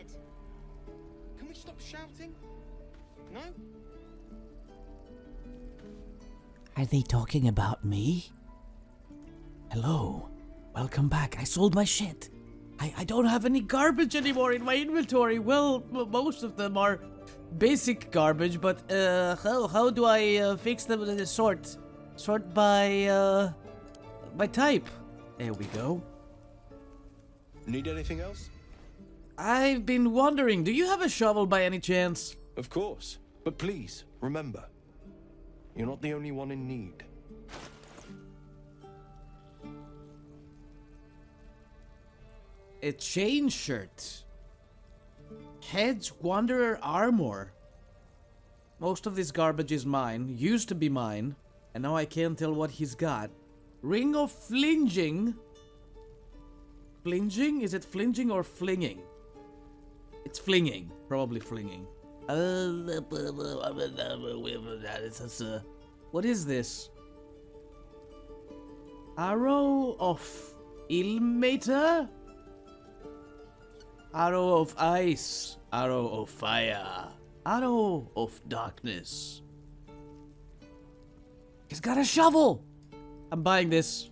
dead. Can we stop shouting? No? Are they talking about me? Hello. Welcome back. I sold my shit. I don't have any garbage anymore in my inventory. Well, most of them are basic garbage, but how do I fix them? Sort by type. There we go. Need anything else? I've been wondering, do you have a shovel by any chance? Of course. But please, remember, you're not the only one in need. A chain shirt. Hedge Wanderer armor. Most of this garbage is mine. Used to be mine. And now I can't tell what he's got. Ring of Flinging. Flinging? Is it flinging or flinging? It's flinging. Probably flinging. What is this? Arrow of Ilmater? Arrow of ice, arrow of fire, arrow of darkness. He's got a shovel! I'm buying this.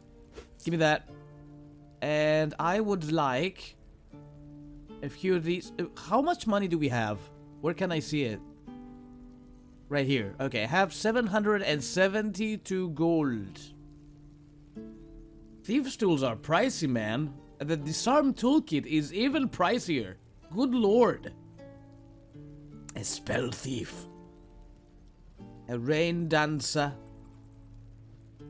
Give me that. And I would like a few of these. How much money do we have? Where can I see it? Right here. Okay, I have 772 gold. Thieves' tools are pricey, man. The disarm toolkit is even pricier. Good lord. A spell thief. A rain dancer.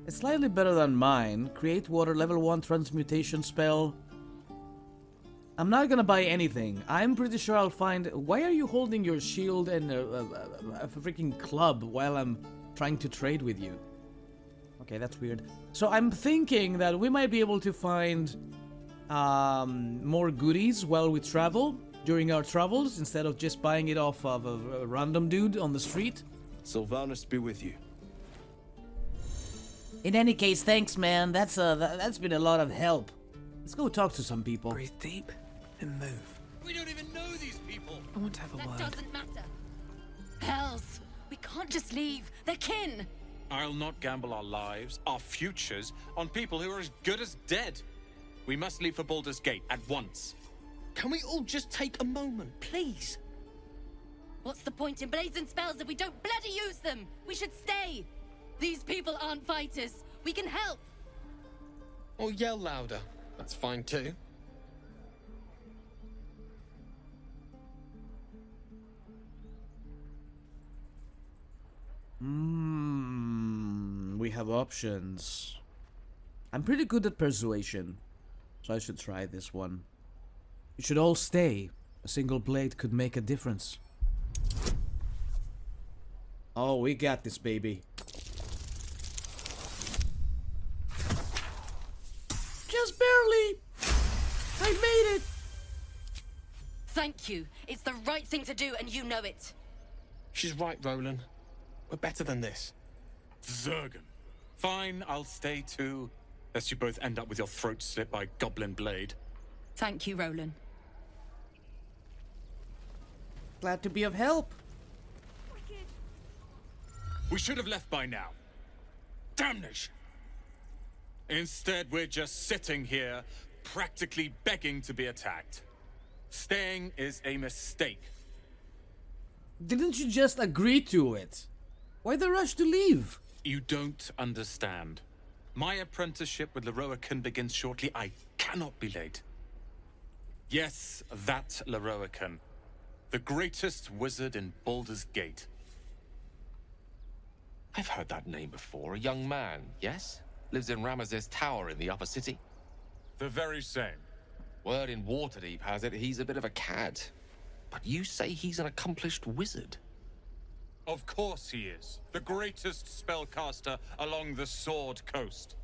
It's slightly better than mine. Create water, level 1 transmutation spell. I'm not gonna buy anything. I'm pretty sure I'll find... Why are you holding your shield and a freaking club while I'm trying to trade with you? Okay, that's weird. So I'm thinking that we might be able to find more goodies while we travel, during our travels, instead of just buying it off of a random dude on the street. Sylvanus be with you. In any case, thanks, man. That's been a lot of help. Let's go talk to some people. Breathe deep and move. We don't even know these people. I want to have a That word. doesn't matter. Hells, we can't just leave. They're kin. I'll not gamble our lives, our futures, on people who are as good as dead. We must leave for Baldur's Gate at once. Can we all just take a moment, please? What's the point in blades and spells if we don't bloody use them? We should stay. These people aren't fighters. We can help. Or yell louder. That's fine too. We have options. I'm pretty good at persuasion, so I should try this one. You should all stay. A single blade could make a difference. Oh, we got this, baby. Just barely. I made it. Thank you. It's the right thing to do, and you know it. She's right, Roland. We're better than this. Zergan. Fine, I'll stay too. Lest you both end up with your throat slit by Goblin Blade. Thank you, Roland. Glad to be of help. We should have left by now. Damnation! Instead, we're just sitting here, practically begging to be attacked. Staying is a mistake. Didn't you just agree to it? Why the rush to leave? You don't understand. My apprenticeship with Leroican begins shortly. I cannot be late. Yes, that Leroican. The greatest wizard in Baldur's Gate. I've heard that name before. A young man, yes? Lives in Ramaz's tower in the upper city. The very same. Word in Waterdeep has it he's a bit of a cad. But you say he's an accomplished wizard. Of course he is. The greatest spellcaster along the Sword Coast.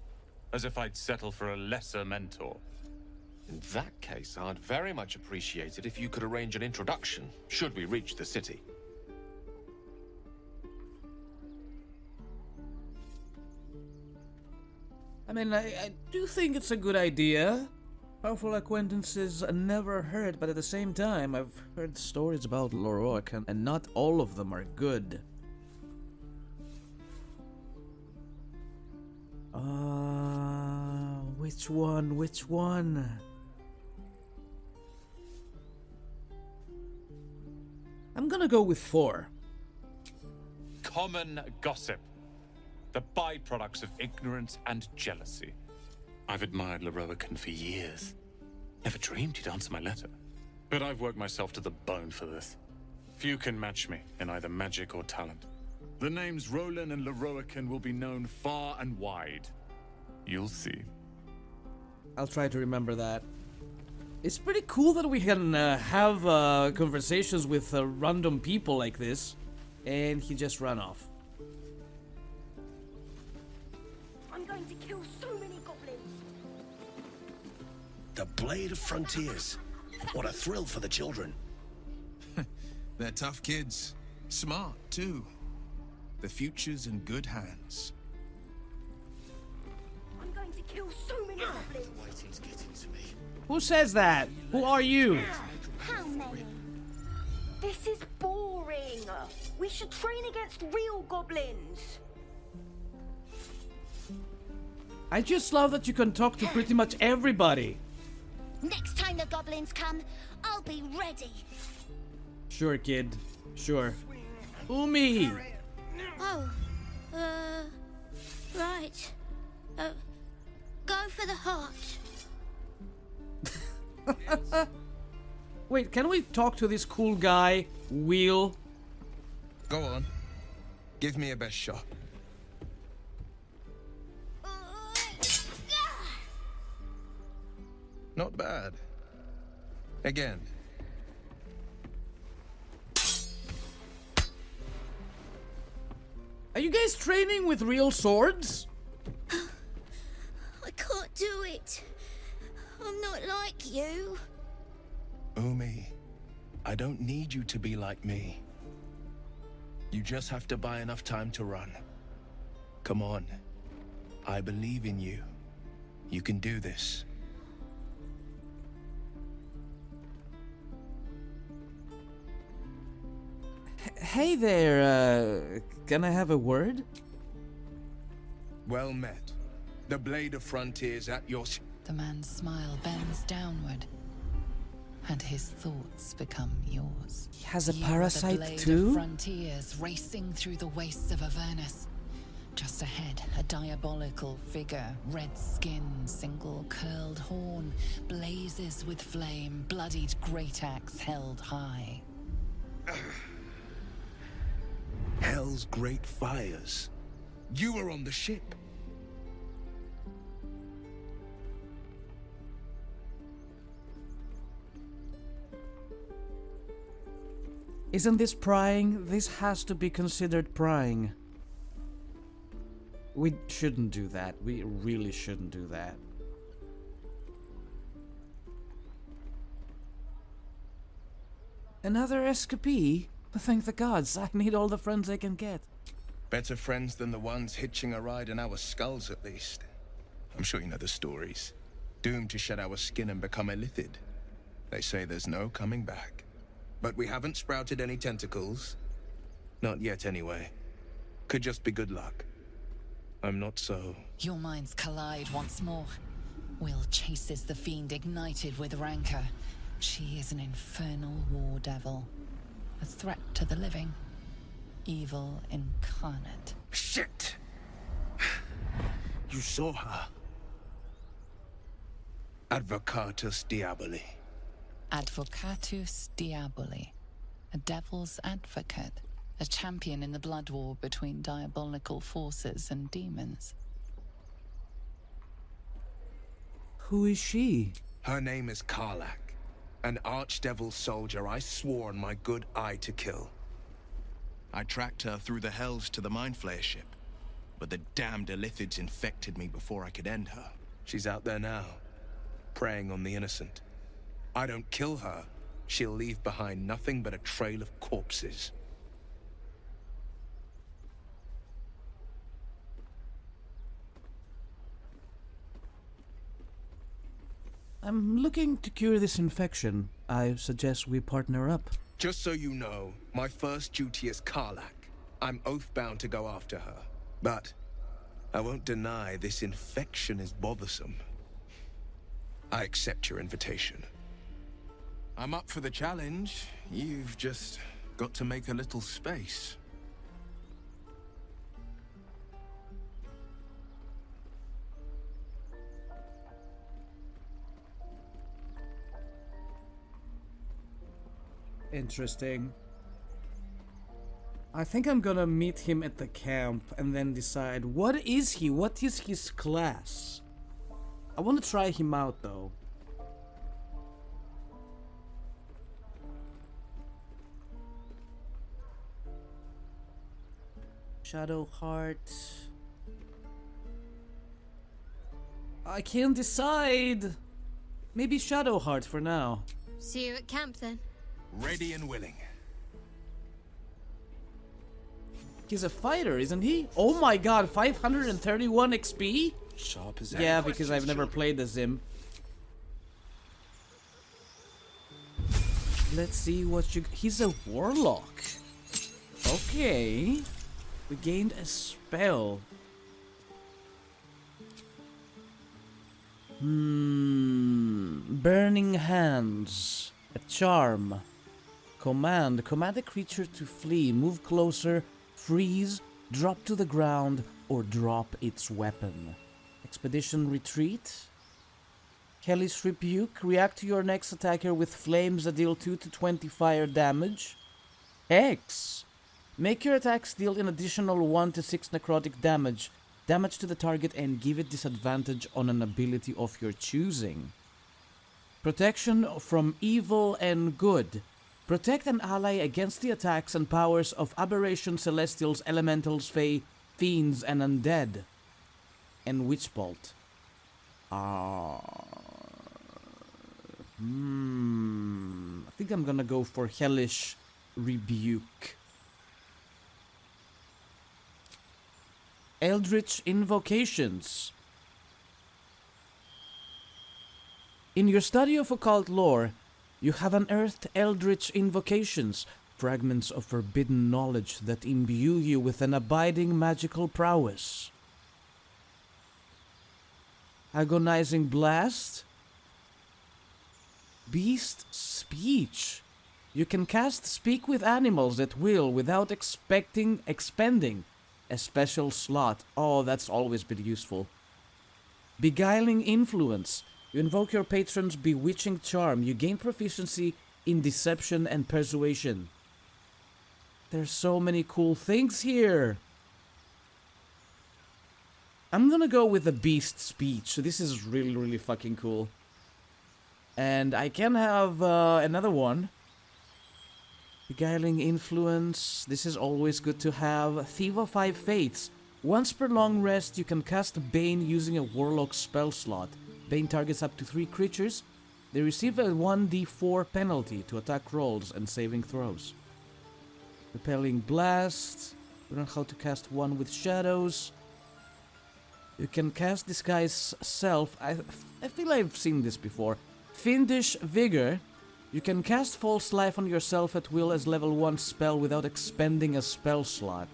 As if I'd settle for a lesser mentor. In that case, I'd very much appreciate it if you could arrange an introduction, should we reach the city. I mean, I do think it's a good idea. Powerful acquaintances never hurt, but at the same time, I've heard stories about Loroakan, and not all of them are good. Which one? Which one? I'm gonna go with 4. Common gossip. The byproducts of ignorance and jealousy. I've admired Loroakan for years. Never dreamed he'd answer my letter. But I've worked myself to the bone for this. Few can match me in either magic or talent. The names Roland and Loroakan will be known far and wide. You'll see. I'll try to remember that. It's pretty cool that we can have conversations with random people like this. And he just ran off. I'm going to kill so many goblins. The Blade of Frontiers. What a thrill for the children. They're tough kids. Smart, too. The future's in good hands. I'm going to kill so many goblins. Waiting's getting to me. Who says that? Who are you? How many? This is boring. We should train against real goblins. I just love that you can talk to pretty much everybody. Next time the goblins come, I'll be ready. Sure, kid. Sure. Umi! Oh, right. Go for the heart. Wait, can we talk to this cool guy, Wheel? Go on. Give me a best shot. Not bad. Again. Are you guys training with real swords? I can't do it. I'm not like you. Umi, I don't need you to be like me. You just have to buy enough time to run. Come on. I believe in you. You can do this. Hey there, can I have a word? Well met. The Blade of Frontiers at your... The man's smile bends downward, and his thoughts become yours. He has a You are parasite the blade too? Of frontiers racing through the wastes of Avernus. Just ahead, a diabolical figure, red skin, single curled horn, blazes with flame, bloodied great axe held high. Hell's great fires. You were on the ship. Isn't this prying? This has to be considered prying. We shouldn't do that. We really shouldn't do that. Another escapee? Thank the gods, I need all the friends I can get. Better friends than the ones hitching a ride in our skulls, at least. I'm sure you know the stories. Doomed to shed our skin and become illithid. They say there's no coming back. But we haven't sprouted any tentacles. Not yet, anyway. Could just be good luck. I'm not so... Your minds collide once more. Will chases the fiend ignited with rancor. She is an infernal war devil. A threat to the living. Evil incarnate. Shit! You saw her. Advocatus Diaboli. Advocatus Diaboli. A devil's advocate. A champion in the blood war between diabolical forces and demons. Who is she? Her name is Karlak. An archdevil soldier I swore on my good eye to kill. I tracked her through the hells to the Mind Flayer ship, but the damned illithids infected me before I could end her. She's out there now, preying on the innocent. I don't kill her, she'll leave behind nothing but a trail of corpses. I'm looking to cure this infection. I suggest we partner up. Just so you know, my first duty is Karlak. I'm oath-bound to go after her. But I won't deny this infection is bothersome. I accept your invitation. I'm up for the challenge. You've just got to make a little space. Interesting. I think I'm gonna meet him at the camp and then decide what is he? What is his class? I want to try him out though. Shadow Heart. I can't decide. Maybe Shadow Heart for now. See you at camp then. Ready and willing. He's a fighter, isn't he? Oh my god, 531 XP? Sharp as Yeah, because I've never played as him. Let's see what you... He's a warlock. Okay. We gained a spell. Burning Hands. A charm. Command. Command a creature to flee. Move closer. Freeze. Drop to the ground. Or drop its weapon. Expedition Retreat. Hellish Rebuke. React to your next attacker with flames that deal 2 to 20 fire damage. Hex. Make your attacks deal an additional 1 to 6 necrotic damage. Damage to the target and give it disadvantage on an ability of your choosing. Protection from evil and good. Protect an ally against the attacks and powers of aberration, celestials, elementals, fae, fiends, and undead. And Witch Bolt. I think I'm gonna go for Hellish Rebuke. Eldritch Invocations. In your study of occult lore, you have unearthed Eldritch Invocations, fragments of forbidden knowledge that imbue you with an abiding magical prowess. Agonizing Blast. Beast Speech. You can cast Speak with Animals at will without expending a special slot. Oh, that's always been useful. Beguiling Influence. You invoke your patron's bewitching charm. You gain proficiency in deception and persuasion. There's so many cool things here. I'm gonna go with the Beast Speech. So this is really, really fucking cool. And I can have another one. Beguiling Influence. This is always good to have. Thief of Five Fates. Once per long rest, you can cast Bane using a Warlock spell slot. Bane targets up to 3 creatures. They receive a 1d4 penalty to attack rolls and saving throws. Repelling Blast. Learn how to cast one with shadows. You can cast Disguise Self. I feel I've seen this before. Fiendish Vigor. You can cast False Life on yourself at will as level 1 spell without expending a spell slot.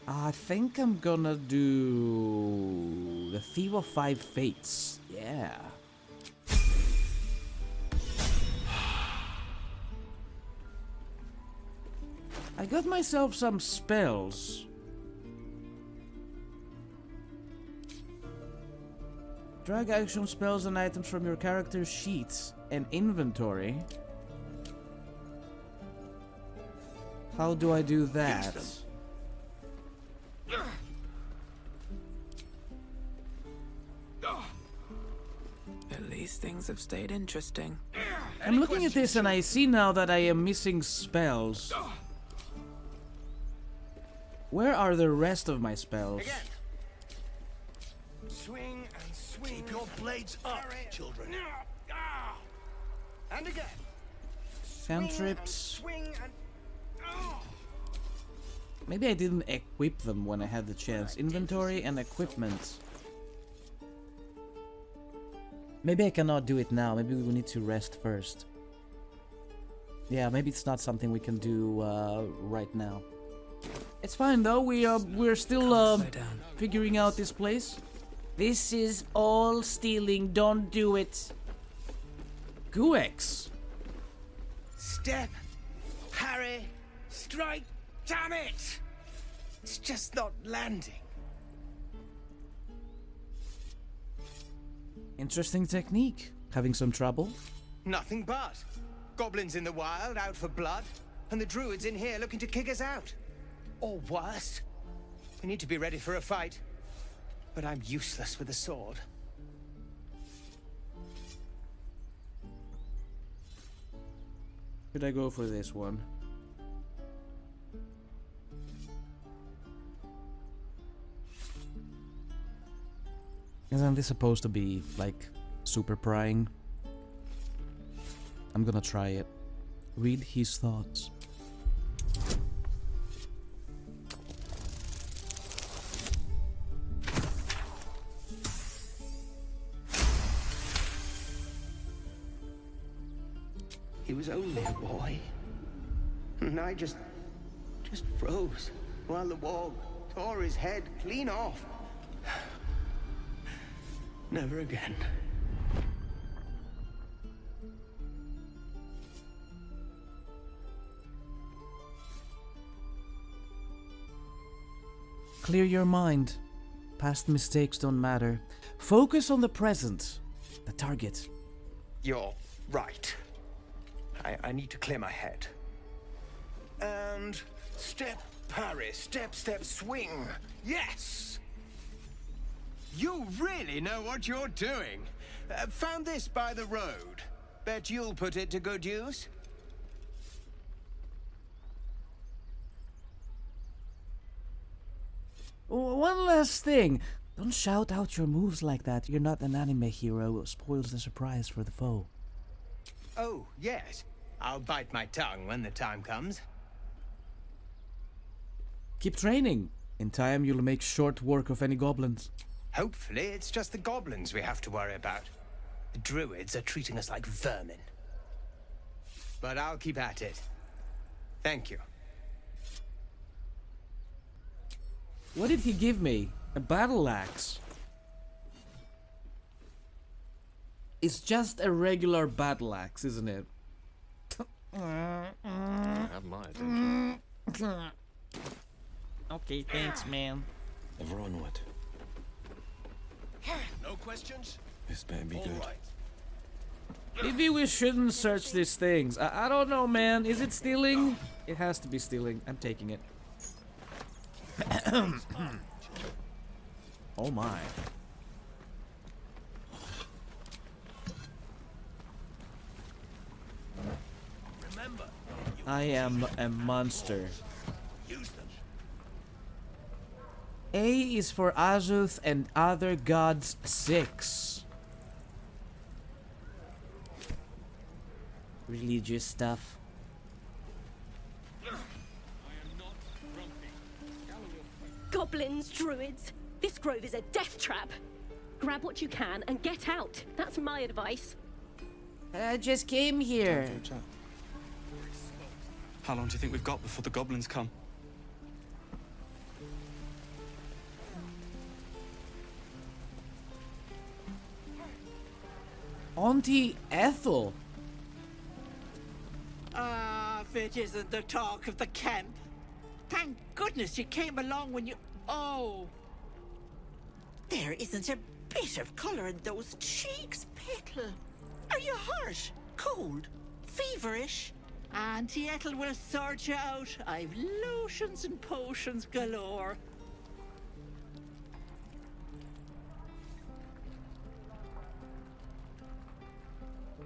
I think I'm gonna do the Thief of Five Fates. Yeah. I got myself some spells. Drag action spells and items from your character's sheets and inventory. How do I do that? At least things have stayed interesting. I'm looking at this and I see now that I am missing spells. Where are the rest of my spells? Again. Swing and swing. Keep your blades up, children. And again. Cantrips. Swing and Maybe I didn't equip them when I had the chance. Inventory and equipment. Maybe I cannot do it now. Maybe we need to rest first. Yeah, maybe it's not something we can do right now. It's fine though. We're still figuring out this place. This is all stealing. Don't do it. Guex. Step, parry, strike. Damn it! It's just not landing. Interesting technique. Having some trouble? Nothing but. Goblins in the wild out for blood, and the druids in here looking to kick us out. Or worse. We need to be ready for a fight. But I'm useless with a sword. Should I go for this one? Isn't this supposed to be, like, super prying? I'm gonna try it. Read his thoughts. He was only a boy. And I just froze while the wall tore his head clean off. Never again. Clear your mind. Past mistakes don't matter. Focus on the present. The target. You're right. I need to clear my head. And step, parry, step, step, swing. Yes! You really know what you're doing. Found this by the road. Bet you'll put it to good use. One last thing. Don't shout out your moves like that. You're not an anime hero. It spoils the surprise for the foe. Oh, yes. I'll bite my tongue when the time comes. Keep training. In time, you'll make short work of any goblins. Hopefully, it's just the goblins we have to worry about. The druids are treating us like vermin. But I'll keep at it. Thank you. What did he give me? A battle axe. It's just a regular battle axe, isn't it? Have my attention. Okay, thanks, man. Ever onward. No questions? This better be good. Right. Maybe we shouldn't search these things. I don't know, man. Is it stealing? It has to be stealing. I'm taking it. Oh my. Remember, I am a monster. use them. A is for Azuth and other gods 6. Religious stuff. Goblins, druids. This grove is a death trap. Grab what you can and get out. That's my advice. I just came here. How long do you think we've got before the goblins come? Auntie Ethel. If it isn't the talk of the camp. Thank goodness you came along when you... Oh! There isn't a bit of colour in those cheeks, Petal. Are you hurt? Cold? Feverish? Auntie Ethel will sort you out. I've lotions and potions galore.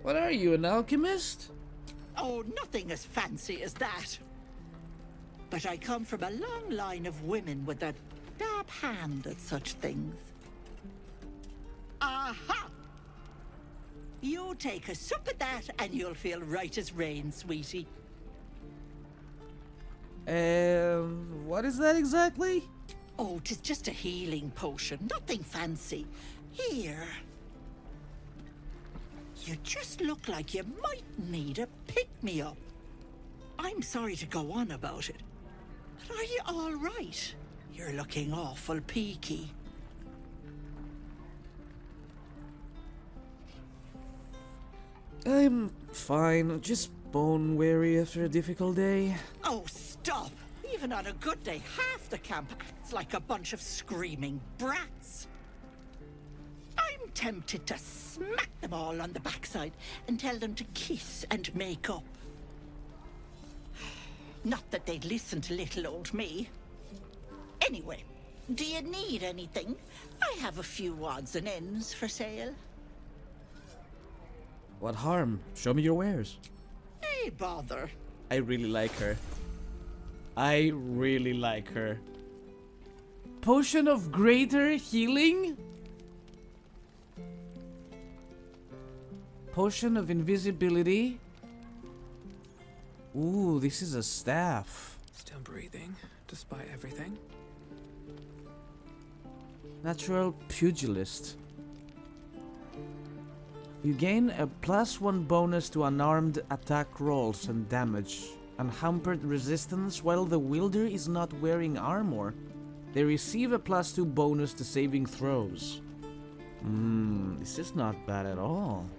What are you, an alchemist? Oh, nothing as fancy as that. But I come from a long line of women with a dab hand at such things. Aha! You take a sup at that and you'll feel right as rain, sweetie. What is that exactly? Oh, 'tis just a healing potion, nothing fancy. Here. you just look like you might need a pick-me-up. I'm sorry to go on about it, but are you all right? You're looking awful peaky. I'm fine, just bone weary after a difficult day. Oh, stop! Even on a good day, half the camp acts like a bunch of screaming brats. I'm tempted to smack them all on the backside and tell them to kiss and make up. Not that they'd listen to little old me. Anyway, do you need anything? I have a few odds and ends for sale. What harm? Show me your wares. Hey, bother. I really like her. I really like her. Potion of greater healing? Potion of invisibility? Ooh, this is a staff. Still breathing, despite everything. Natural pugilist. You gain a +1 bonus to unarmed attack rolls and damage. Unhampered resistance while the wielder is not wearing armor. They receive a +2 bonus to saving throws. This is not bad at all.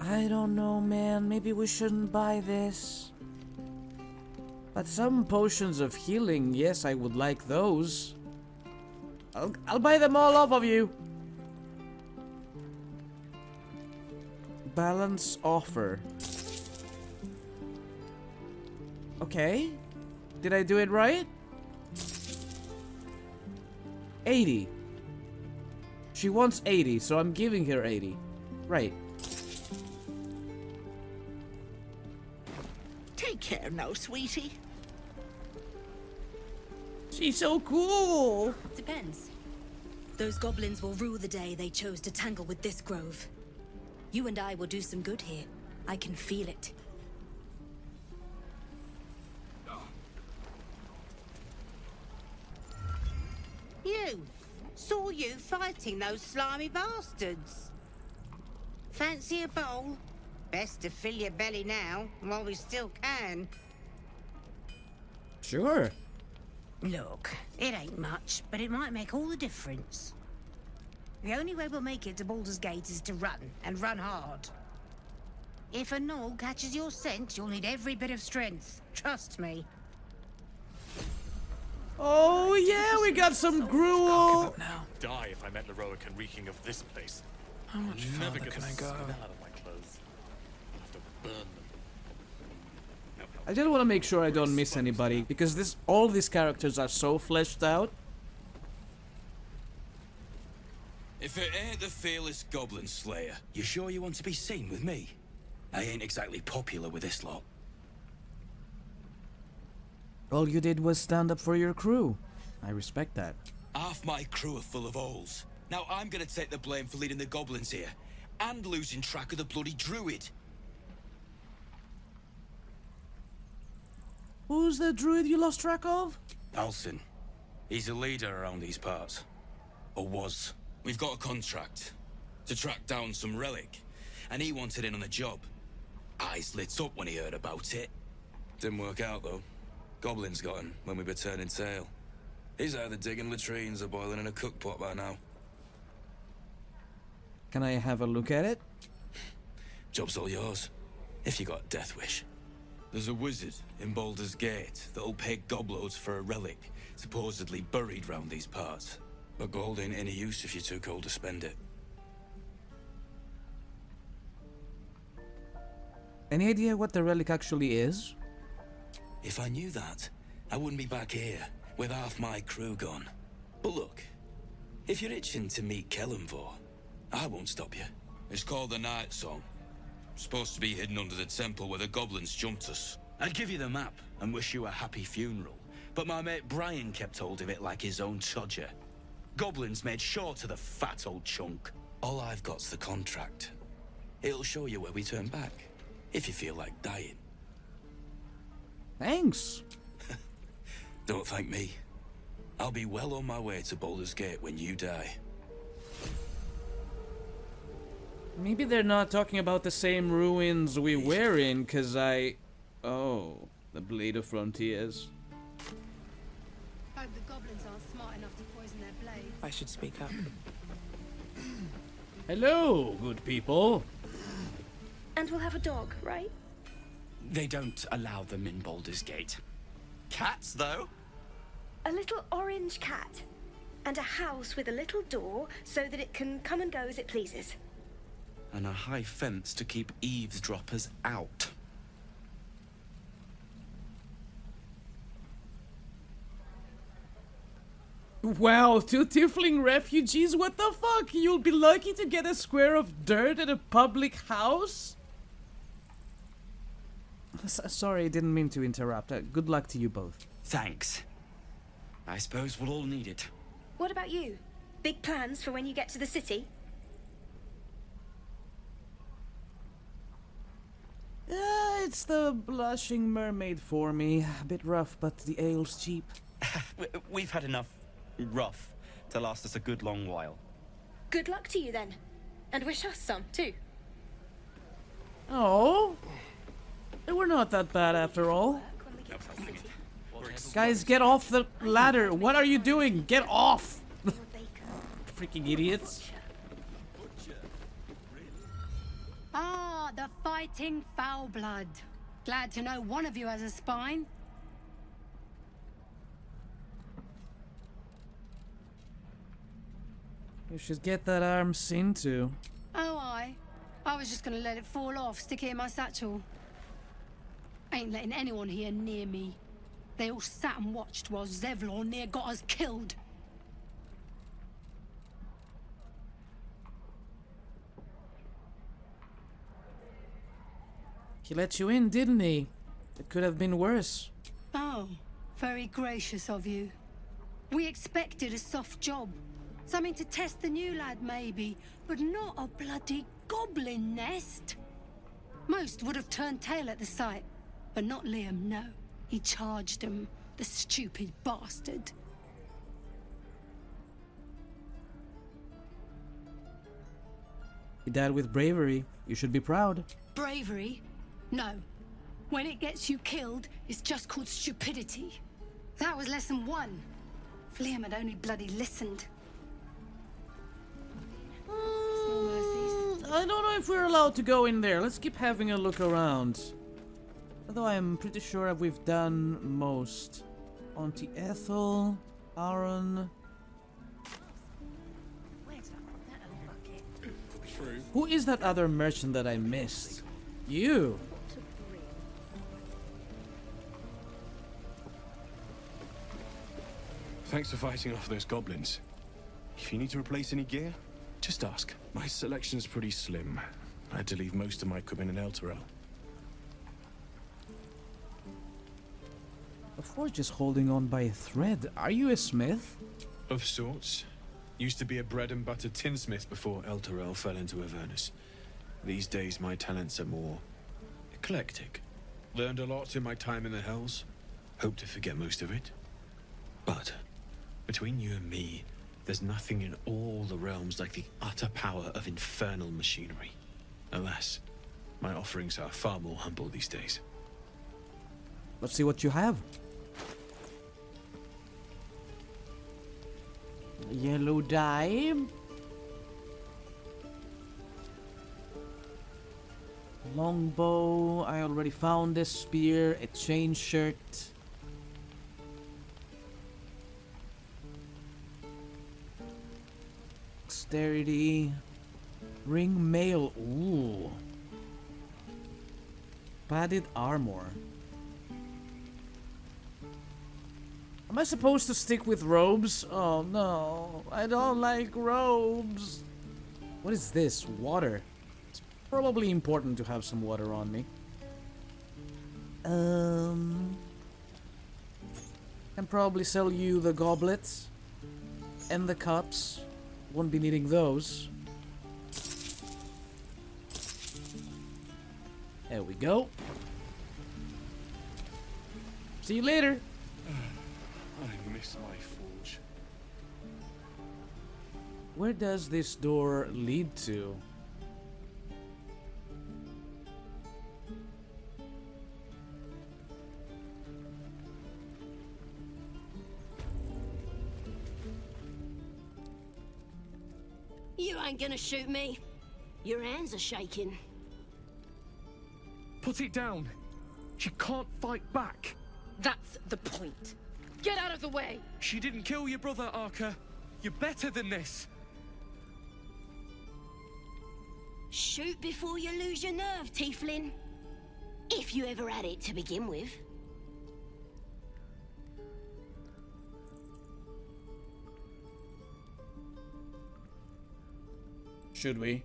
I don't know, man. Maybe we shouldn't buy this. But some potions of healing, yes, I would like those. I'll buy them all off of you. Balance offer. Okay. Did I do it right? 80. She wants 80, so I'm giving her 80. Right. Take care now, sweetie. She's so cool. Depends. Those goblins will rue the day they chose to tangle with this grove. You and I will do some good here. I can feel it. You! Saw you fighting those slimy bastards. Fancy a bowl? Best to fill your belly now, while we still can. Sure. Look, it ain't much, but it might make all the difference. The only way we'll make it to Baldur's Gate is to run, and run hard. If a gnoll catches your scent, you'll need every bit of strength. Trust me. Oh yeah, we got some gruel. Die if I met Leroican reeking of this place. How much Never further get can the I go? smell out of my clothes. I'll have to burn them. I just want to make sure I don't miss anybody because all these characters are so fleshed out. If it ain't the fearless Goblin Slayer, you sure you want to be seen with me? I ain't exactly popular with this lot. All you did was stand up for your crew. I respect that. Half my crew are full of holes. Now I'm gonna take the blame for leading the goblins here, and losing track of the bloody druid. Who's the druid you lost track of? Alcin. He's a leader around these parts. Or was. We've got a contract to track down some relic, and he wanted in on the job. Eyes lit up when he heard about it. Didn't work out, though. Goblins got him when we were turning tail. He's either digging latrines or boiling in a cookpot by now. Can I have a look at it? Job's all yours, if you got a death wish. There's a wizard in Baldur's Gate that'll pay gobloads for a relic, supposedly buried round these parts. But gold ain't any use if you're too cold to spend it. Any idea what the relic actually is? If I knew that, I wouldn't be back here with half my crew gone. But look, if you're itching to meet Kellenvor, I won't stop you. It's called the Night Song. Supposed to be hidden under the temple where the goblins jumped us. I'd give you the map and wish you a happy funeral, but my mate Brian kept hold of it like his own todger. Goblins made sure to the fat old chunk. All I've got's the contract. It'll show you where we turn back, if you feel like dying. Thanks. Don't thank me. I'll be well on my way to Baldur's Gate when you die. Maybe they're not talking about the same ruins we were in, cause Oh, the Blade of Frontiers. Hope the goblins aren't smart enough to poison their blades. I should speak up. Hello, good people. And we'll have a dog, right? They don't allow them in Baldur's Gate. Cats, though? A little orange cat. And a house with a little door so that it can come and go as it pleases. And a high fence to keep eavesdroppers out. Wow, 2 tiefling refugees? What the fuck? You'll be lucky to get a square of dirt at a public house? Sorry, I didn't mean to interrupt. Good luck to you both. Thanks. I suppose we'll all need it. What about you? Big plans for when you get to the city? It's the blushing mermaid for me. A bit rough, but the ale's cheap. We've had enough rough to last us a good long while. Good luck to you then. And wish us some, too. Oh, we're not that bad after all. Guys, get off the ladder. What are you doing? Get off! Freaking idiots. Ah, the fighting foul blood. Glad to know one of you has a spine. You should get that arm seen to. Oh, I was just gonna let it fall off, stick it in my satchel. Ain't letting anyone here near me. They all sat and watched while Zevlor near got us killed. He let you in, didn't he? It could have been worse. Oh, very gracious of you. We expected a soft job. Something to test the new lad, maybe, but not a bloody goblin nest. Most would have turned tail at the sight, but not Liam, no. He charged him, the stupid bastard. He died with bravery. You should be proud. Bravery? No. When it gets you killed, it's just called stupidity. That was lesson 1. If Liam had only bloody listened. I don't know if we're allowed to go in there. Let's keep having a look around. Although I'm pretty sure we've done most. Auntie Ethel, Aaron. Who is that other merchant that I missed? You. Thanks for fighting off those goblins. If you need to replace any gear, just ask. My selection's pretty slim. I had to leave most of my equipment in Elturel. The forge is holding on by a thread. Are you a smith? Of sorts. Used to be a bread and butter tinsmith before Elturel fell into Avernus. These days my talents are more eclectic. Learned a lot in my time in the Hells. Hope to forget most of it. But between you and me, there's nothing in all the realms like the utter power of infernal machinery. Alas, my offerings are far more humble these days. Let's see what you have. Yellow dye. Longbow. I already found this spear. A chain shirt. Dexterity. Ring mail. Ooh. Padded armor. Am I supposed to stick with robes? Oh no, I don't like robes. What is this? Water. It's probably important to have some water on me. Can probably sell you the goblets and the cups. Won't be needing those. There we go. See you later. I miss my forge. Where does this door lead to? You ain't gonna shoot me. Your hands are shaking. Put it down. She can't fight back. That's the point. Get out of the way! She didn't kill your brother, Arka. You're better than this. Shoot before you lose your nerve, Tieflin. If you ever had it to begin with. Should we?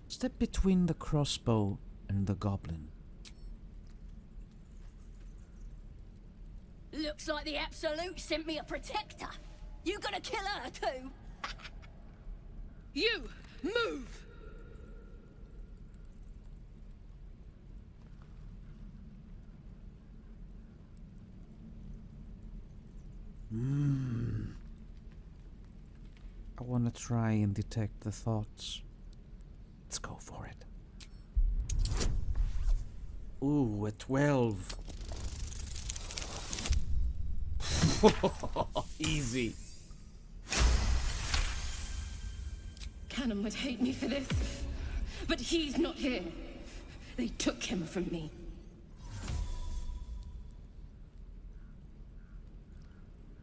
Step between the crossbow and the goblin. Looks like the Absolute sent me a protector. You gonna kill her too? You! Move! I want to try and detect the thoughts. Let's go for it. Ooh, a 12. Easy. Cannon would hate me for this, but he's not here. They took him from me.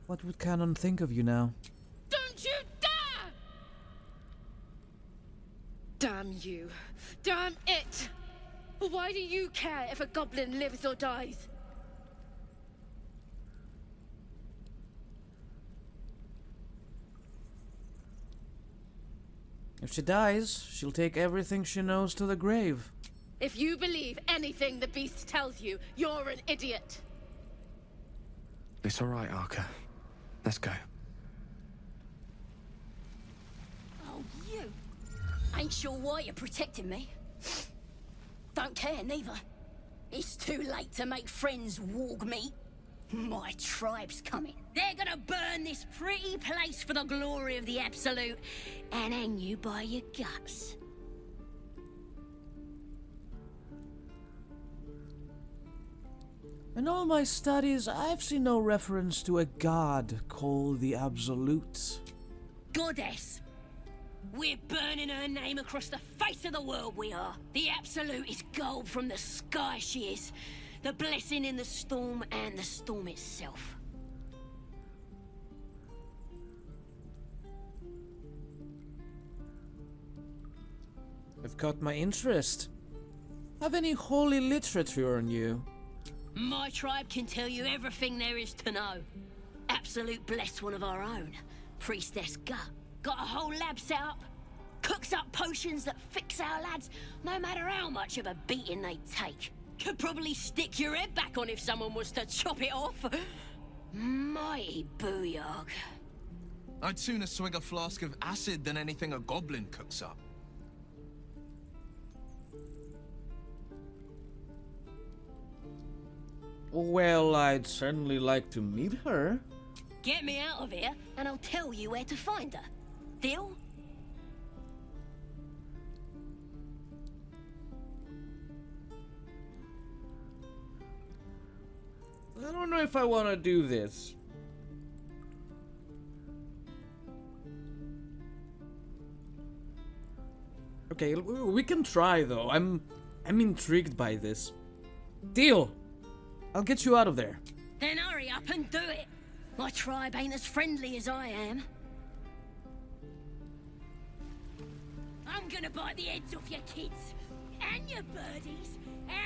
What would Canon think of you now? Don't you dare! Damn you. Damn it! Why do you care if a goblin lives or dies? If she dies, she'll take everything she knows to the grave. If you believe anything the beast tells you, you're an idiot. It's all right, Arka. Let's go. Oh, you. Ain't sure why you're protecting me. Don't care, neither. It's too late to make friends, warg meat. My tribe's coming. They're gonna burn this pretty place for the glory of the Absolute and hang you by your guts. In all my studies, I've seen no reference to a god called the Absolute. Goddess. We're burning her name across the face of the world, we are. The Absolute is gold from the sky, she is. The blessing in the storm and the storm itself. You've caught my interest. Have any holy literature on you? My tribe can tell you everything there is to know. Absolute blessed one of our own. Priestess Gut. Got a whole lab set up. Cooks up potions that fix our lads, no matter how much of a beating they take. Could probably stick your head back on if someone was to chop it off. Mighty booyog. I'd sooner swig a flask of acid than anything a goblin cooks up. Well, I'd certainly like to meet her. Get me out of here, and I'll tell you where to find her. Deal? I don't know if I want to do this. Okay, we can try though. I'm intrigued by this. Deal. I'll get you out of there. Then hurry up and do it. My tribe ain't as friendly as I am. I'm gonna bite the heads off your kids, and your birdies,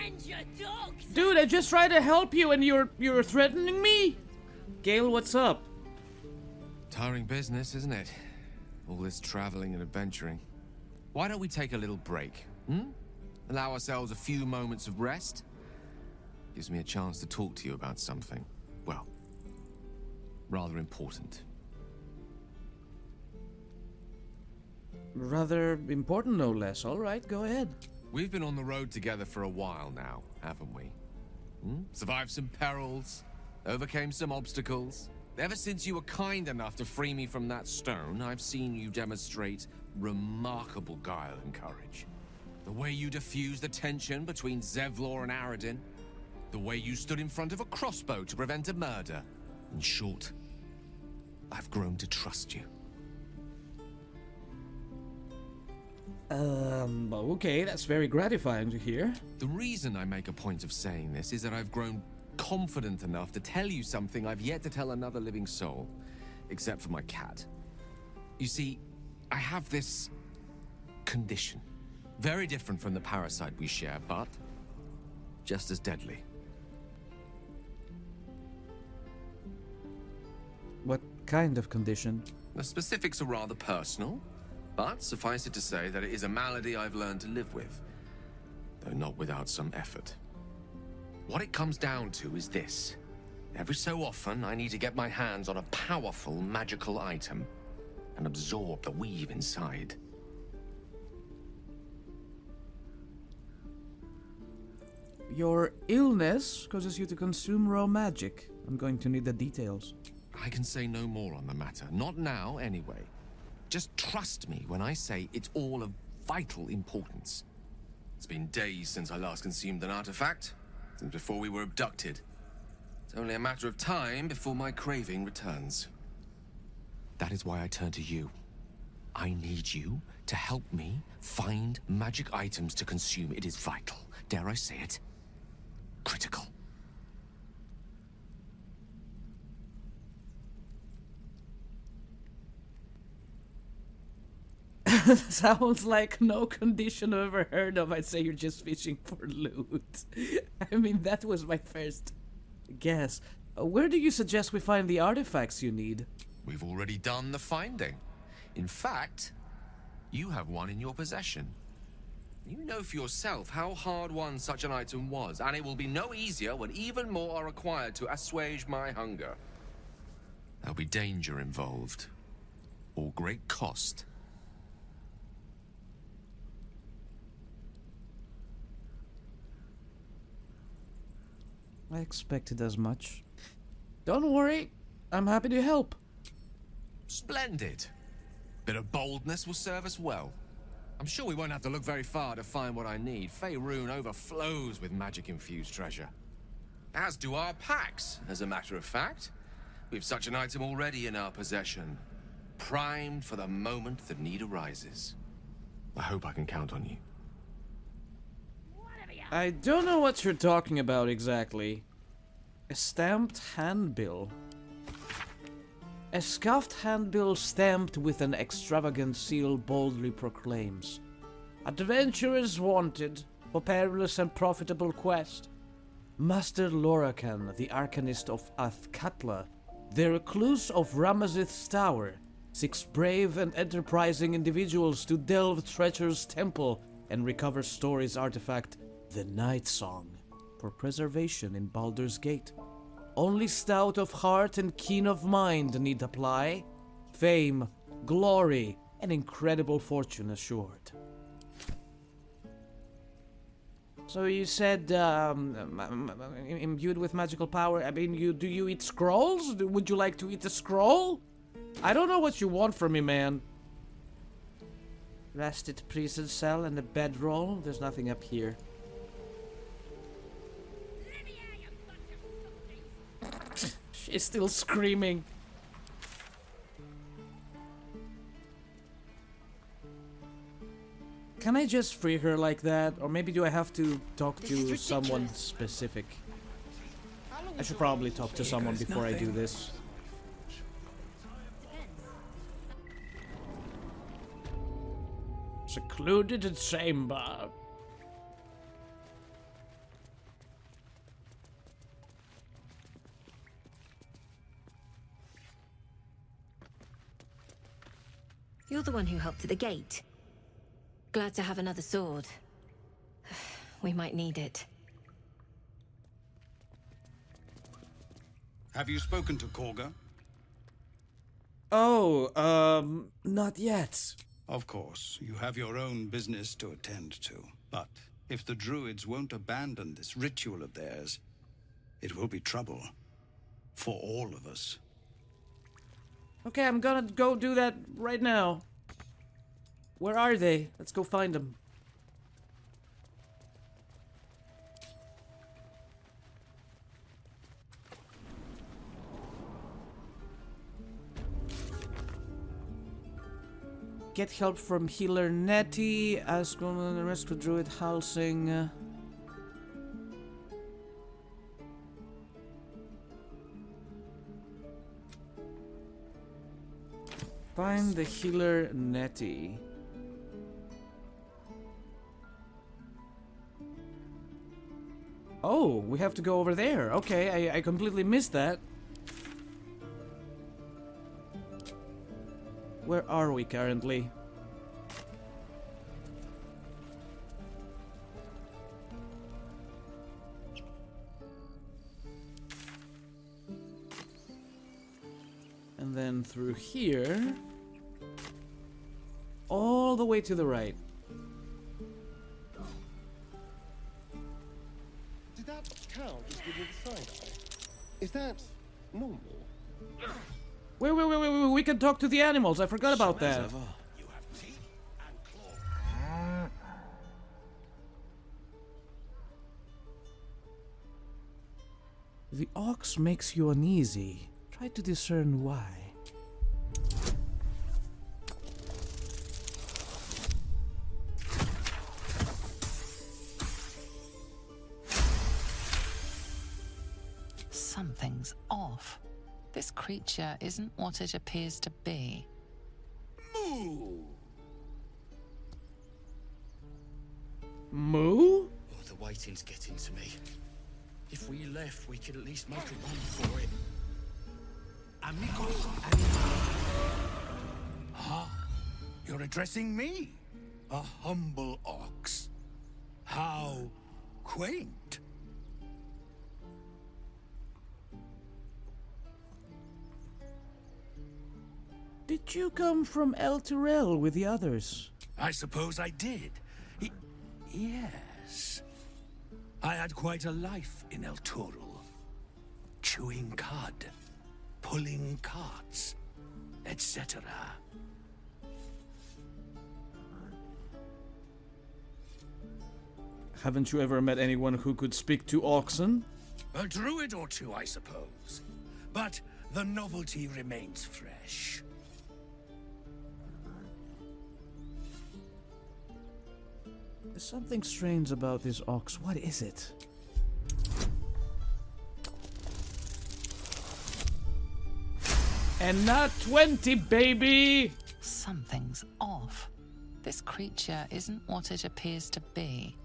and your dogs. Dude, I just tried to help you and you're threatening me? Gale, what's up? Tiring business, isn't it? All this traveling and adventuring. Why don't we take a little break, Allow ourselves a few moments of rest? Gives me a chance to talk to you about something, well, rather important. Rather important, no less. All right, go ahead. We've been on the road together for a while now, haven't we? Survived some perils, overcame some obstacles. Ever since you were kind enough to free me from that stone, I've seen you demonstrate remarkable guile and courage. The way you diffused the tension between Zevlor and Aradin. The way you stood in front of a crossbow to prevent a murder. In short, I've grown to trust you. Okay, that's very gratifying to hear. The reason I make a point of saying this is that I've grown confident enough to tell you something I've yet to tell another living soul, except for my cat. You see, I have this condition. Very different from the parasite we share, but just as deadly. What kind of condition? The specifics are rather personal, but suffice it to say that it is a malady I've learned to live with, though not without some effort. What it comes down to is this. Every so often, I need to get my hands on a powerful magical item and absorb the weave inside. Your illness causes you to consume raw magic. I'm going to need the details. I can say no more on the matter. Not now, anyway. Just trust me when I say it's all of vital importance. It's been days since I last consumed an artifact, since before we were abducted. It's only a matter of time before my craving returns. That is why I turn to you. I need you to help me find magic items to consume. It is vital. Dare I say it? Critical. Sounds like no condition I've ever heard of. I'd say you're just fishing for loot. I mean, that was my first guess. Where do you suggest we find the artifacts you need? We've already done the finding. In fact, you have one in your possession. You know for yourself how hard won such an item was, and it will be no easier when even more are required to assuage my hunger. There'll be danger involved, or great cost. I expected as much. Don't worry, I'm happy to help. Splendid. Bit of boldness will serve us well. I'm sure we won't have to look very far to find what I need. Faerun overflows with magic-infused treasure. As do our packs, as a matter of fact. We've such an item already in our possession. Primed for the moment the need arises. I hope I can count on you. I don't know what you're talking about exactly. A stamped handbill. A scuffed handbill stamped with an extravagant seal boldly proclaims, "Adventurers wanted for perilous and profitable quest. Master Lorakan, the Arcanist of Athkatla, the recluse of Ramazith's Tower, seeks brave and enterprising individuals to delve Treacher's Temple and recover Story's artifact, the Night Song, for preservation in Baldur's Gate. Only stout of heart and keen of mind need apply. Fame, glory, and incredible fortune assured." So you said, imbued with magical power. I mean, do you eat scrolls? Would you like to eat a scroll? I don't know what you want from me, man. Rusted prison cell and a bedroll. There's nothing up here. She's still screaming. Can I just free her like that? Or maybe do I have to talk to someone specific? I should probably talk to someone before I do this. Secluded chamber. You're the one who helped at the gate. Glad to have another sword. We might need it. Have you spoken to Korga? Oh, not yet. Of course, you have your own business to attend to. But if the druids won't abandon this ritual of theirs, It will be trouble. For all of us. Okay, I'm gonna go do that right now. Where are they? Let's go find them. Get help from healer Nettie. Ask the rescue druid Halsing. Find the healer Nettie. Oh, we have to go over there. Okay, I completely missed that. Where are we currently? And then through here, all the way to the right. Did that cow just give me the side eye? Is that normal? Wait, we can talk to the animals. I forgot about that. The ox makes you uneasy. Try to discern why. Something's off. This creature isn't what it appears to be. Moo! Moo? Oh, the waiting's getting to me. If we left, we could at least make a run for it. Amigos, Huh? You're addressing me? A humble ox? How quaint. Did you come from El Turel with the others? I suppose I did. Yes. I had quite a life in El Turel. Chewing cud, pulling carts, etc. Haven't you ever met anyone who could speak to oxen? A druid or two, I suppose. But the novelty remains fresh. There's something strange about this ox. What is it? And not 20, baby! Something's off. This creature isn't what it appears to be.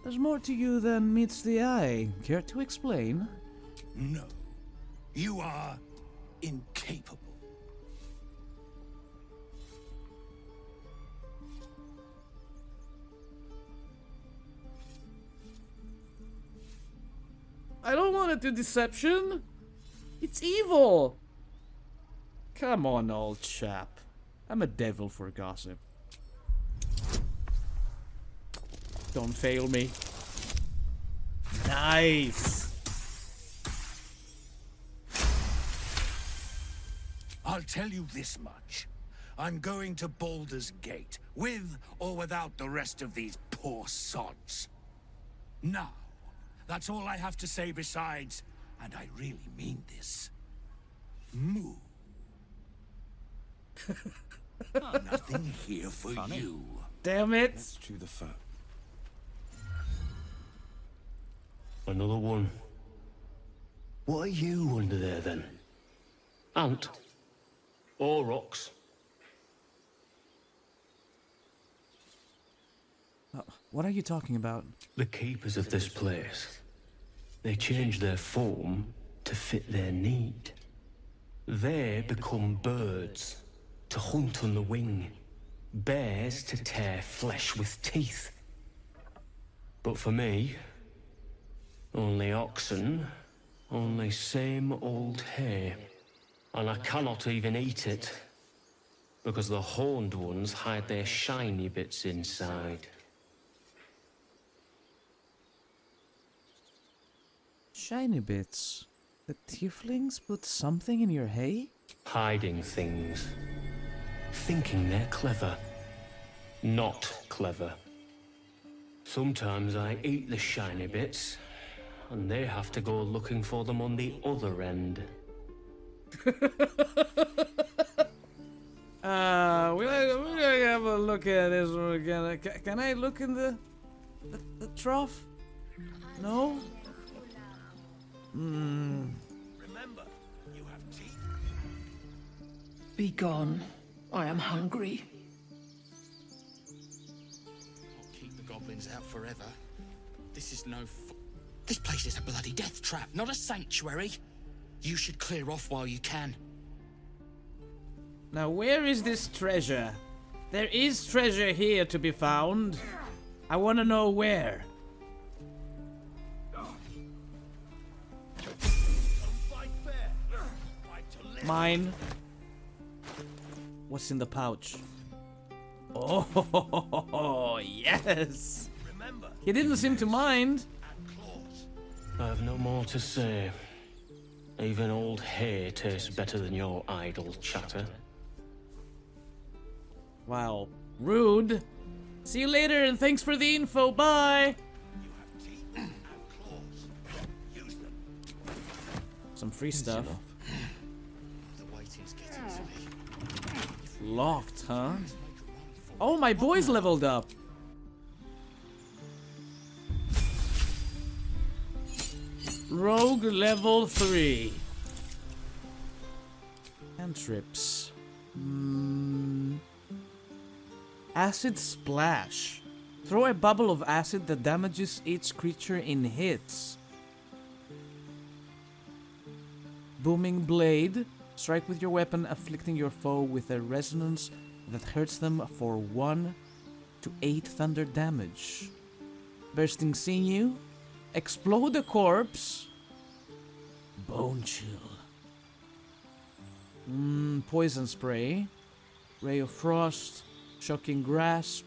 There's more to you than meets the eye. Care to explain? No. You are incapable. I don't want to do deception. It's evil. Come on, old chap. I'm a devil for gossip. Don't fail me. Nice. I'll tell you this much. I'm going to Baldur's Gate, with or without the rest of these poor sods. Now, that's all I have to say besides, and I really mean this. Moo. Nothing here for you. Damn it. Let's chew the fat. Another one. What are you under there then? Ant? Or ox? What are you talking about? The keepers of this place. They change their form to fit their need. They become birds to hunt on the wing, bears to tear flesh with teeth. But for me, only oxen, only same old hay. And I cannot even eat it, because the horned ones hide their shiny bits inside. Shiny bits. The tieflings put something in your hay? Hiding things. Thinking they're clever. Not clever. Sometimes I eat the shiny bits, and they have to go looking for them on the other end. We're gonna have a look at this one again. Can I look in the trough? No? Remember, you have teeth. Be gone. I am hungry. Can't keep the goblins out forever. This is no This place is a bloody death trap, not a sanctuary. You should clear off while you can. Now, where is this treasure? There is treasure here to be found. I want to know where. Mine. What's in the pouch? Oh, yes. He didn't seem to mind. I have no more to say. Even old hay tastes better than your idle chatter. Wow. Rude. See you later and thanks for the info. Bye. Some free stuff. Locked, huh? Oh, my boy's leveled up. Rogue level 3. Cantrips. Acid Splash. Throw a bubble of acid that damages each creature in hits. Booming Blade. Strike with your weapon, afflicting your foe with a resonance that hurts them for 1 to 8 thunder damage. Bursting Sinew. Explode a corpse. Bone Chill. Poison Spray. Ray of Frost. Shocking Grasp.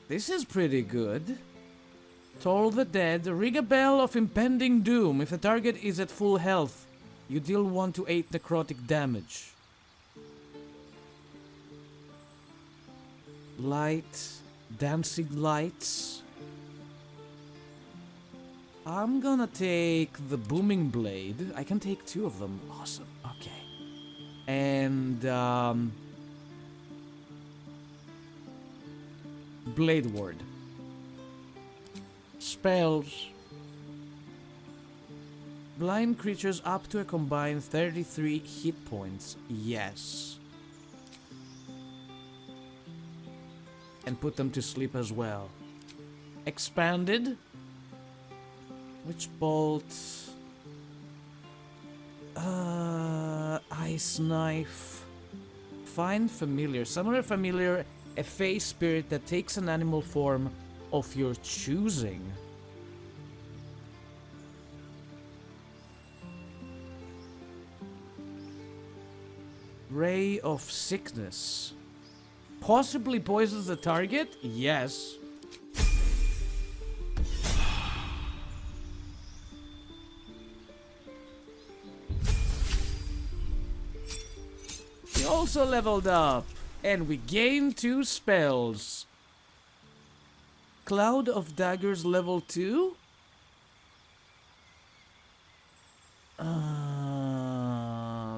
This is pretty good. Toll the Dead. Ring a bell of impending doom. If the target is at full health, you deal 1 to 8 necrotic damage. Light. Dancing Lights. I'm gonna take the Booming Blade. I can take 2 of them. Awesome. Okay. And, Blade Ward. Spells. Blind creatures up to a combined 33 hit points. Yes. And put them to sleep as well. Expanded. Which bolt? Ice Knife. Find familiar. Summon a familiar, a fey spirit that takes an animal form of your choosing. Ray of Sickness. Possibly poisons the target? Yes. We also leveled up. And we gained 2 spells. Cloud of Daggers level 2?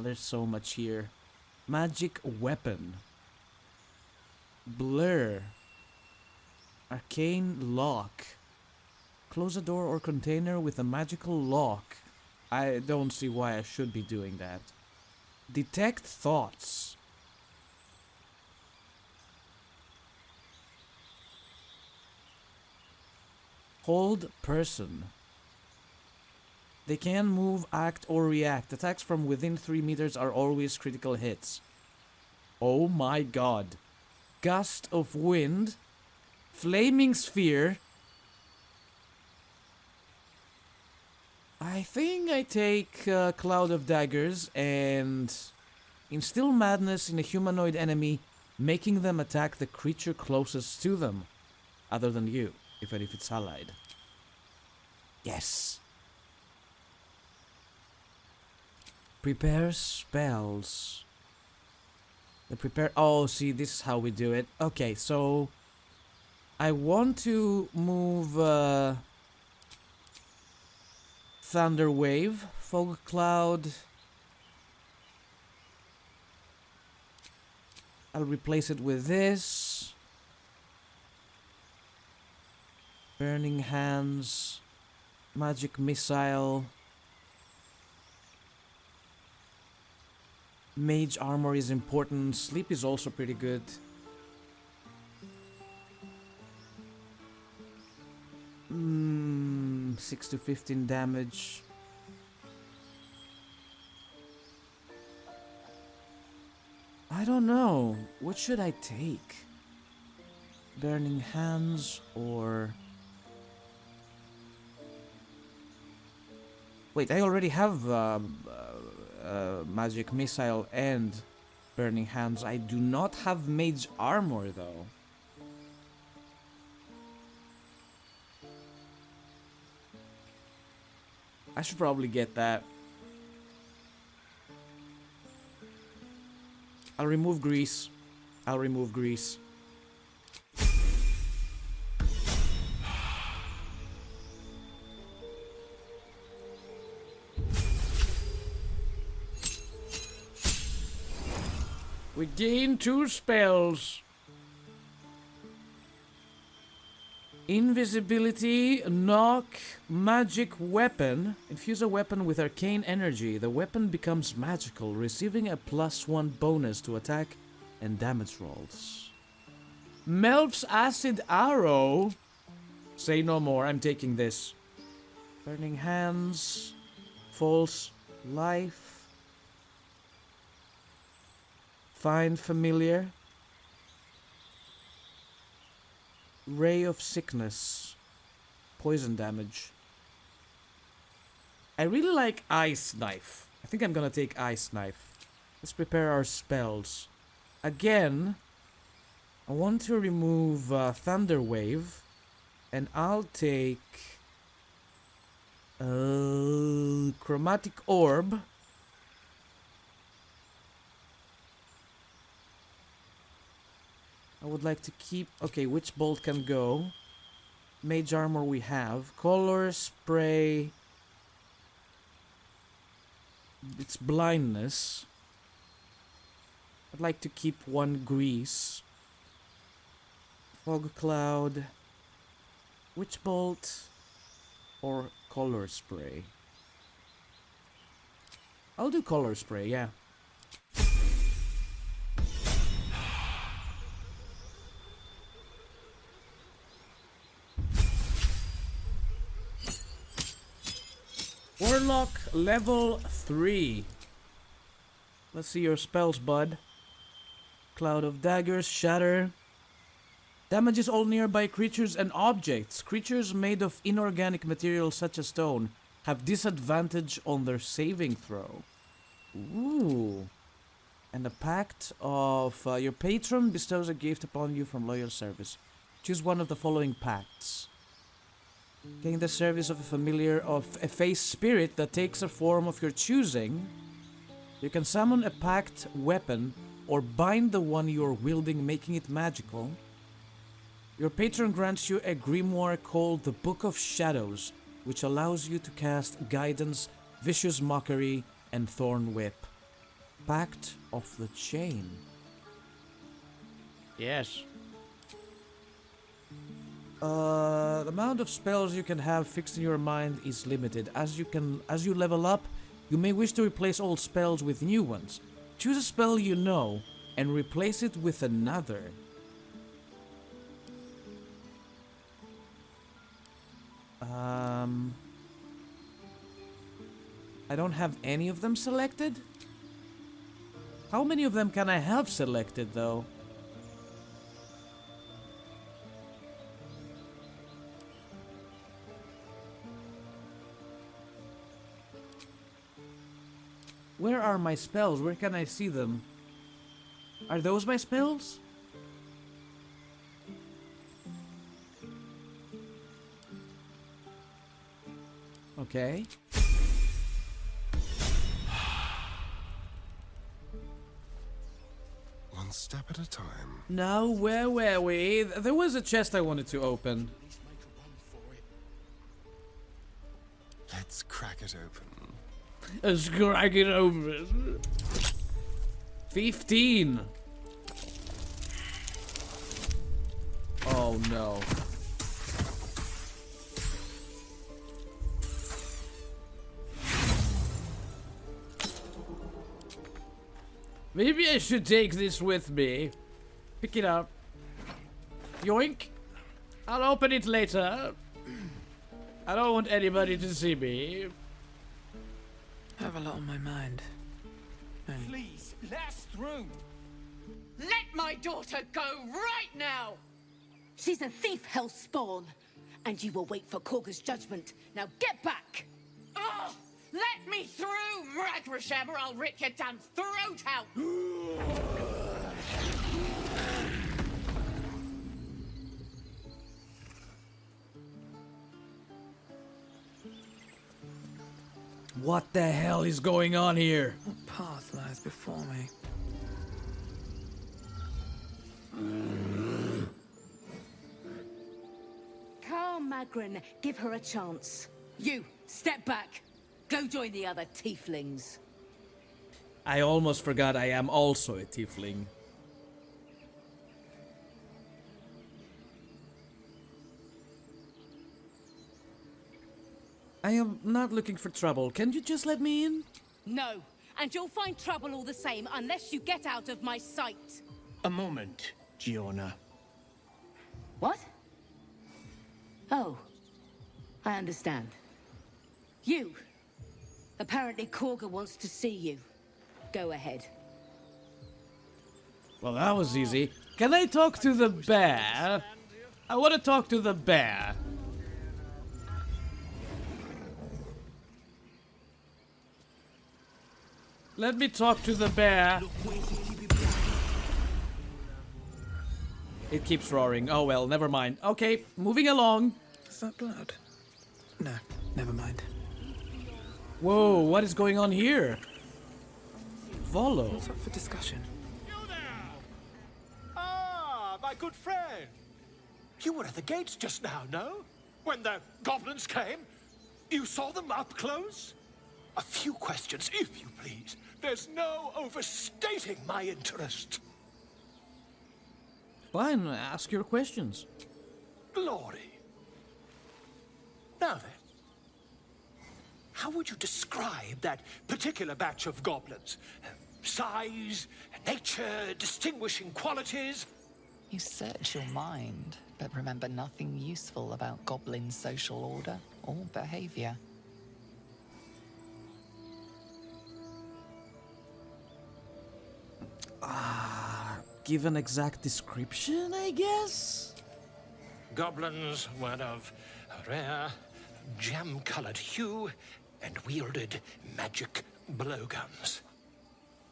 There's so much here. Magic Weapon. Blur. Arcane Lock. Close a door or container with a magical lock. I don't see why I should be doing that. Detect Thoughts. Hold Person. They can move, act, or react. Attacks from within 3 meters are always critical hits. Oh my god. Gust of Wind. Flaming Sphere. I think I take Cloud of Daggers and instill madness in a humanoid enemy, making them attack the creature closest to them. other than you, even if it's allied. Yes. Prepare spells. The prepare. Oh, see, this is how we do it. Okay, so I want to move Thunder Wave, Fog Cloud. I'll replace it with this. Burning Hands, Magic Missile. Mage Armor is important. Sleep is also pretty good. 6 to 15 damage. I don't know. What should I take? Burning Hands or... Wait, I already have Magic Missile and Burning Hands. I do not have Mage Armor though. I should probably get that. I'll remove Grease. I'll remove Grease. We gain 2 spells. Invisibility, knock, magic weapon. Infuse a weapon with arcane energy. The weapon becomes magical, receiving a +1 bonus to attack and damage rolls. Melf's acid arrow. Say no more, I'm taking this. Burning Hands, false life. Find familiar. Ray of Sickness. Poison damage. I really like Ice Knife. I think I'm gonna take Ice Knife. Let's prepare our spells. Again, I want to remove Thunder Wave. And I'll take... Chromatic Orb. I would like to keep... Okay, which bolt can go? Mage Armor we have. Color Spray. It's Blindness. I'd like to keep 1 Grease. Fog Cloud. Witch Bolt. Or Color Spray. I'll do Color Spray, yeah. Warlock level 3. Let's see your spells, bud. Cloud of Daggers, Shatter. Damages all nearby creatures and objects. Creatures made of inorganic materials such as stone have disadvantage on their saving throw. Ooh. And a pact of... your patron bestows a gift upon you from loyal service. Choose one of the following pacts. Gain the service of a familiar of a face spirit that takes a form of your choosing. You can summon a pact weapon or bind the one you are wielding, making it magical. Your patron grants you a grimoire called the Book of Shadows, which allows you to cast Guidance, Vicious Mockery, and Thorn Whip. Pact of the Chain. Yes. The amount of spells you can have fixed in your mind is limited. As you level up, you may wish to replace old spells with new ones. Choose a spell you know and replace it with another. I don't have any of them selected? How many of them can I have selected though? Where are my spells? Where can I see them? Are those my spells? Okay. One step at a time. Now, where were we? There was a chest I wanted to open. Let's crack it open. Let's crack it open. 15. Oh no. Maybe I should take this with me. Pick it up. Yoink. I'll open it later. I don't want anybody to see me. I have a lot on my mind. Please, last room. Let my daughter go right now! She's a thief, hellspawn, and you will wait for Korga's judgment. Now get back! Oh, let me through, Ragrasham, or I'll rip your damn throat out! What the hell is going on here? What path lies before me? Calm, Magrin. Give her a chance. You, step back. Go join the other tieflings. I almost forgot I am also a tiefling. I am not looking for trouble. Can you just let me in? No, and you'll find trouble all the same unless you get out of my sight. A moment, Giona. What? Oh, I understand. You. Apparently Korga wants to see you. Go ahead. Well, that was easy. Can I talk to the bear? I want to talk to the bear. Let me talk to the bear. It keeps roaring. Oh well, never mind. Okay, moving along. Is that blood? No, never mind. Whoa, what is going on here? Volo. What's up for discussion? Ah, my good friend. You were at the gates just now, no? When the goblins came? You saw them up close? A few questions, if you please. There's no overstating my interest. Fine, ask your questions. Glory. Now then, how would you describe that particular batch of goblins? Size, nature, distinguishing qualities? You search your mind, but remember nothing useful about goblin social order or behavior. Give an exact description, I guess? Goblins were of a rare, jam-colored hue and wielded magic blowguns.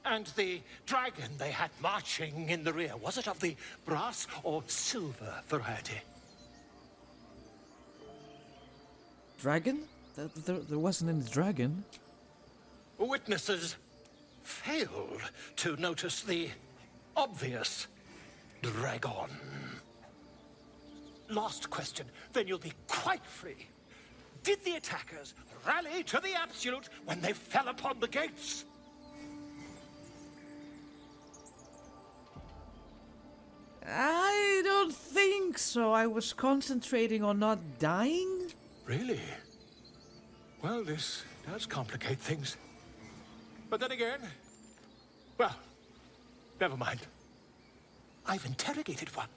And the dragon they had marching in the rear, was it of the brass or silver variety? Dragon? There wasn't any dragon. Witnesses failed to notice the obvious dragon. Last question, then you'll be quite free. Did the attackers rally to the absolute when they fell upon the gates? I don't think so. I was concentrating on not dying. Really? Well, this does complicate things. But then again, well, never mind. I've interrogated one,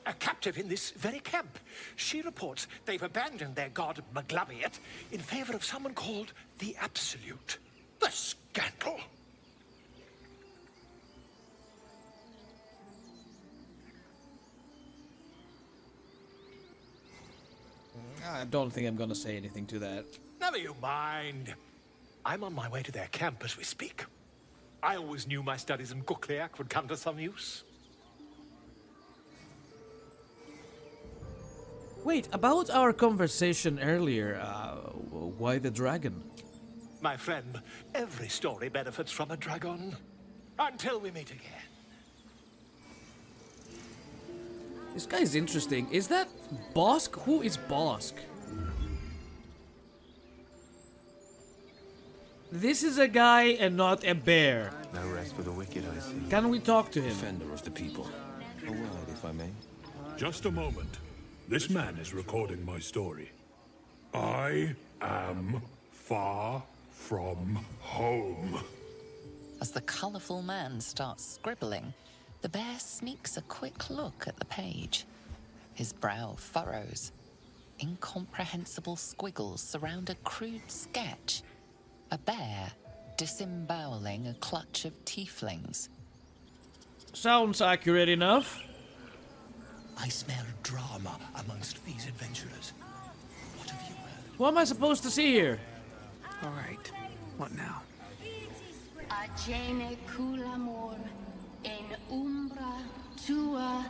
a captive in this very camp. She reports they've abandoned their god Maglabiet in favor of someone called the Absolute. The scandal! I don't think I'm gonna say anything to that. Never you mind. I'm on my way to their camp as we speak. I always knew my studies in Gukliak would come to some use. Wait, about our conversation earlier, Why the dragon? My friend, every story benefits from a dragon. Until we meet again. This guy is interesting. Is that Bosk? Who is Bosk? This is a guy and not a bear. No rest for the wicked, I see. Can we talk to him? Defender of the people. A word, if I may. Just a moment. This man is recording my story. I am far from home. As the colourful man starts scribbling, the bear sneaks a quick look at the page. His brow furrows. Incomprehensible squiggles surround a crude sketch. A bear disemboweling a clutch of tieflings. Sounds accurate enough. I smell drama amongst these adventurers. What have you heard? What am I supposed to see here? All right. What now? Agene culamor in umbra tua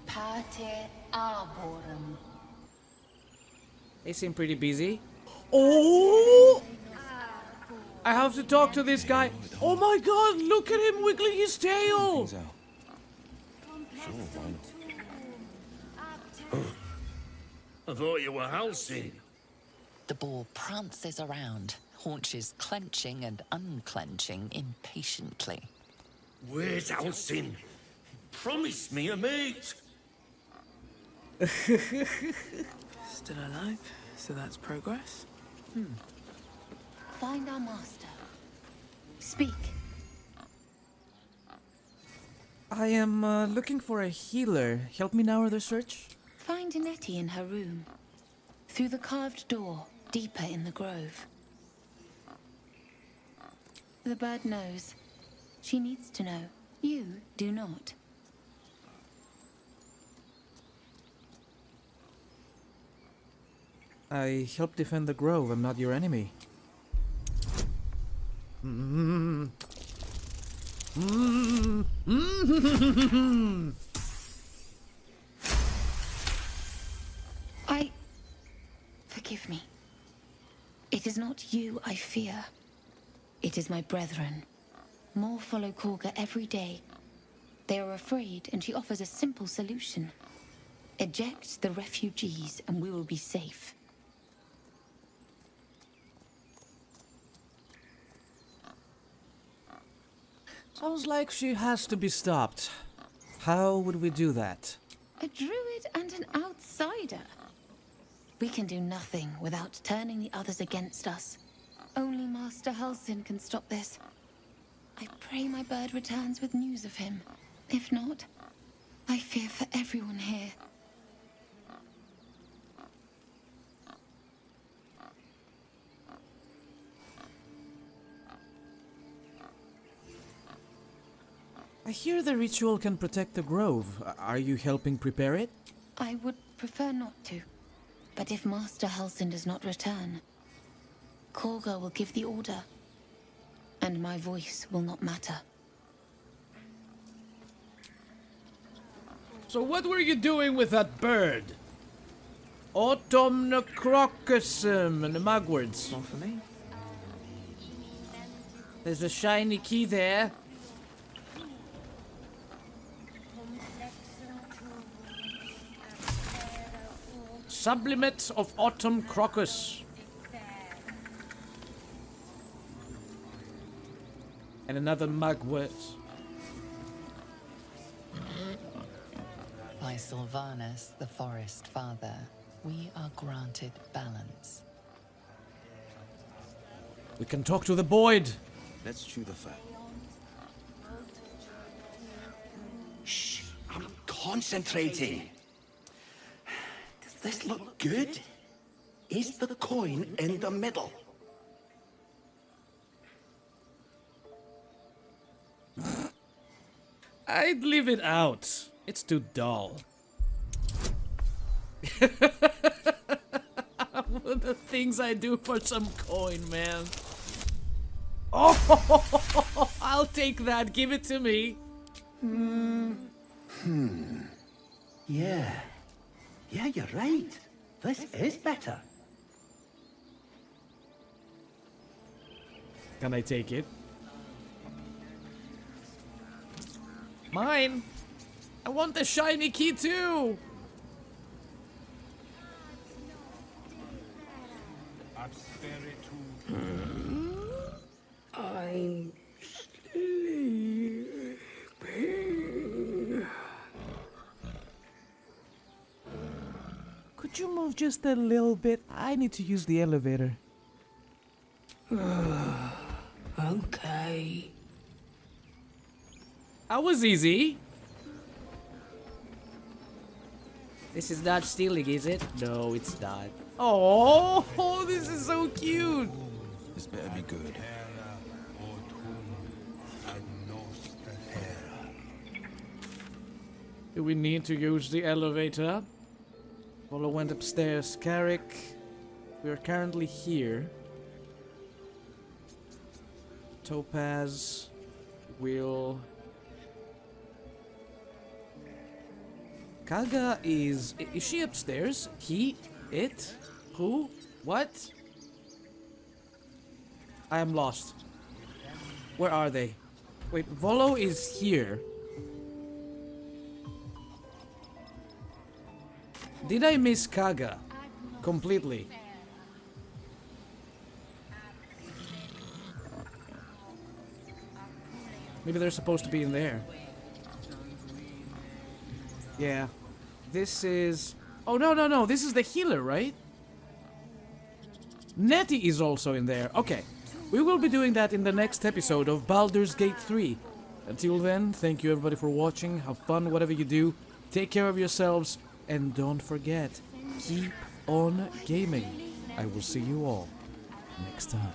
pate arborum. They seem pretty busy. Oh! I have to talk to this guy. Oh my god, look at him wiggling his tail! I thought you were Halcyon. The boar prances around, haunches clenching and unclenching impatiently. Where's Halcyon? Promise me a mate. Still alive? So that's progress? Find our master. Speak. I am looking for a healer. Help me narrow the search. Find Nettie in her room. Through the carved door, deeper in the grove. The bird knows. She needs to know. You do not. I help defend the grove. I'm not your enemy. Forgive me. It is not you I fear. It is my brethren. More follow Korga every day. They are afraid, and she offers a simple solution. Eject the refugees, and we will be safe. Sounds like she has to be stopped. How would we do that? A druid and an outsider. We can do nothing without turning the others against us. Only Master Halcyon can stop this. I pray my bird returns with news of him. If not, I fear for everyone here. I hear the ritual can protect the grove. Are you helping prepare it? I would prefer not to. But if Master Halcyon does not return, Korga will give the order. And my voice will not matter. So what were you doing with that bird? Autumnocrocusum and the mugwords. More for me. There's a shiny key there. Sublimate of Autumn Crocus. And another mugwort. By Sylvanus, the Forest Father, we are granted balance. We can talk to the Boyd. Let's chew the fat. Shh, I'm concentrating. Does this look good? Is the coin in the middle? I'd leave it out. It's too dull. What the things I do for some coin, man. Oh, I'll take that. Give it to me. Yeah. Yeah, you're right. This is better. Can I take it? Mine! I want the shiny key too! I'm sleeping. Could you move just a little bit? I need to use the elevator. Okay. That was easy. This is not stealing, is it? No, it's not. Oh, this is so cute. This better be good. Do we need to use the elevator? Volo went upstairs. Carrick, we are currently here. Topaz will... Kaga is she upstairs? He? It? Who? What? I am lost. Where are they? Wait, Volo is here. Did I miss Kaga? Completely. Maybe they're supposed to be in there. Yeah. This is... Oh, no. This is the healer, right? Nettie is also in there. Okay. We will be doing that in the next episode of Baldur's Gate 3. Until then, thank you everybody for watching. Have fun, whatever you do. Take care of yourselves. And don't forget, keep on gaming. I will see you all next time.